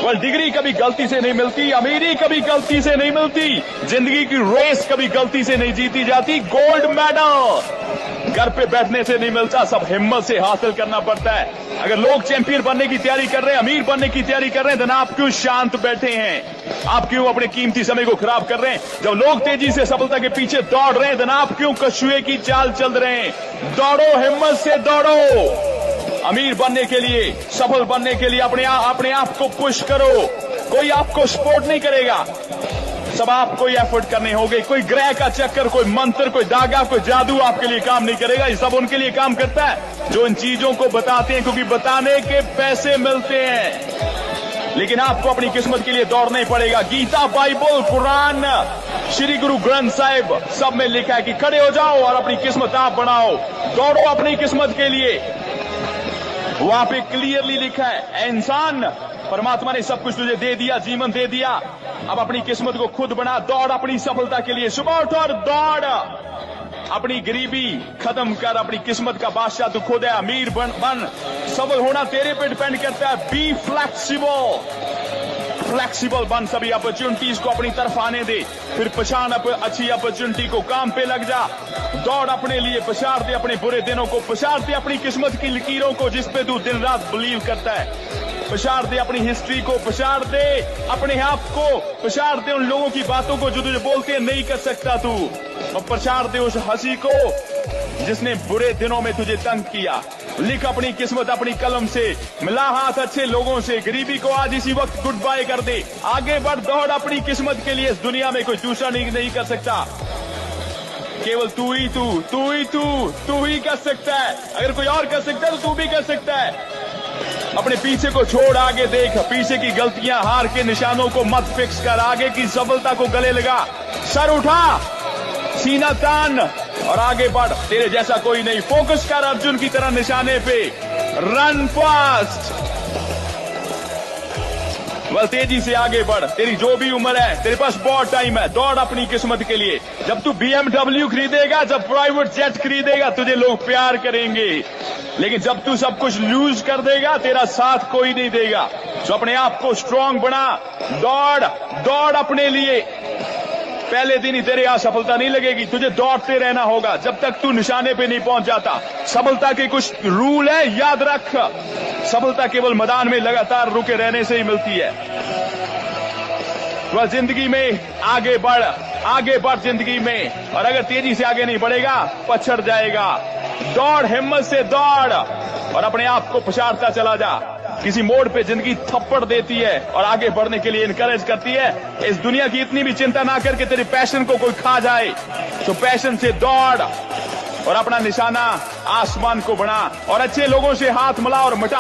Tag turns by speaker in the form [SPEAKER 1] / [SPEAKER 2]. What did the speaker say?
[SPEAKER 1] वह डिग्री कभी गलती से नहीं मिलती, अमीरी कभी गलती से नहीं मिलती, जिंदगी की रेस कभी गलती से नहीं जीती जाती। गोल्ड मेडल घर पे बैठने से नहीं मिलता, सब हिम्मत से हासिल करना पड़ता है। अगर लोग चैंपियन बनने की तैयारी कर रहे हैं, अमीर बनने की तैयारी कर रहे हैं, तो आप क्यों शांत बैठे हैं? आप क्यों अपने कीमती समय को खराब कर रहे हैं? जब लोग तेजी से सफलता के पीछे दौड़ रहे हैं, तो आप क्यों कछुए की चाल चल रहे हैं? दौड़ो, हिम्मत से दौड़ो। अमीर बनने के लिए, सफल बनने के लिए अपने आप को पुश करो। कोई आपको सपोर्ट नहीं करेगा, सब आपको ही एफर्ट करने होंगे। कोई ग्रह का चक्कर, कोई मंत्र, कोई धागा, कोई जादू आपके लिए काम नहीं करेगा। ये सब उनके लिए काम करता है जो इन चीजों को बताते हैं, क्योंकि बताने के पैसे मिलते हैं। लेकिन आपको अपनी किस्मत के लिए दौड़ना ही पड़ेगा। गीता, बाइबल, कुरान, श्री गुरु ग्रंथ साहिब, सब में लिखा है कि खड़े हो जाओ और अपनी किस्मत आप बनाओ। दौड़ो अपनी किस्मत के लिए। वहां पे क्लियरली लिखा है, इंसान, परमात्मा ने सब कुछ तुझे दे दिया, जीवन दे दिया, अब अपनी किस्मत को खुद बना। दौड़ अपनी सफलता के लिए, सुबह उठ और दौड़। अपनी गरीबी खत्म कर, अपनी किस्मत का बादशाह तू खुद है। अमीर बन, सफल होना तेरे पे डिपेंड करता है। बी फ्लेक्सिबल बन, सभी अपॉर्चुनिटीज को अपनी तरफ आने दे, फिर पहचान अच्छी अपॉर्चुनिटी को, काम पे लग जा। दौड़ अपने लिए, पछाड़ दे अपने बुरे दिनों को, पछाड़ दे अपनी किस्मत की लकीरों को जिस पे तू दिन रात बिलीव करता है। पछाड़ दे अपनी हिस्ट्री को, पछाड़ दे अपने आप को, पछाड़ दे उन लोगों की बातों को जो तुझे बोलते हैं नहीं कर सकता तू, और पछाड़ दे उस हंसी को जिसने बुरे दिनों में तुझे तंग किया। लिख अपनी किस्मत अपनी कलम से, मिला हाथ अच्छे लोगों से, गरीबी को आज इसी वक्त गुड बाय कर दे। आगे बढ़, दौड़ अपनी किस्मत के लिए। इस दुनिया में कोई दूसरा नहीं कर सकता, केवल तू ही कर सकता है। अगर कोई और कर सकता है तो तू भी कर सकता है। अपने पीछे को छोड़, आगे देख। पीछे की गलतियां, हार के निशानों को मत फिक्स कर, आगे की सफलता को गले लगा। सर उठा, सीना तान और आगे बढ़। तेरे जैसा कोई नहीं। फोकस कर अर्जुन की तरह निशाने पे। रन फास्ट, बस तेजी से आगे बढ़। तेरी जो भी उम्र है, तेरे पास बहुत टाइम है। दौड़ अपनी किस्मत के लिए। जब तू BMW खरीदेगा, जब प्राइवेट जेट खरीदेगा, तुझे लोग प्यार करेंगे। लेकिन जब तू सब कुछ लूज कर देगा, तेरा साथ कोई नहीं देगा। तो अपने आप को स्ट्रांग बना। दौड़ अपने लिए। पहले दिन ही तेरे यहां सफलता नहीं लगेगी, तुझे दौड़ते रहना होगा जब तक तू निशाने पे नहीं पहुंच जाता। सफलता के कुछ रूल है, याद रख। सफलता केवल मैदान में लगातार रुके रहने से ही मिलती है। तो जिंदगी में आगे बढ़ जिंदगी में, और अगर तेजी से आगे नहीं बढ़ेगा पछड़ जाएगा। दौड़, हिम्मत से दौड़ और अपने आप को पछाड़ता चला जा। किसी मोड़ पे जिंदगी थप्पड़ देती है और आगे बढ़ने के लिए इनकरेज करती है। इस दुनिया की इतनी भी चिंता ना करके तेरे पैशन को कोई खा जाए, तो पैशन से दौड़ और अपना निशाना आसमान को बना, और अच्छे लोगों से हाथ मिला और मिटा।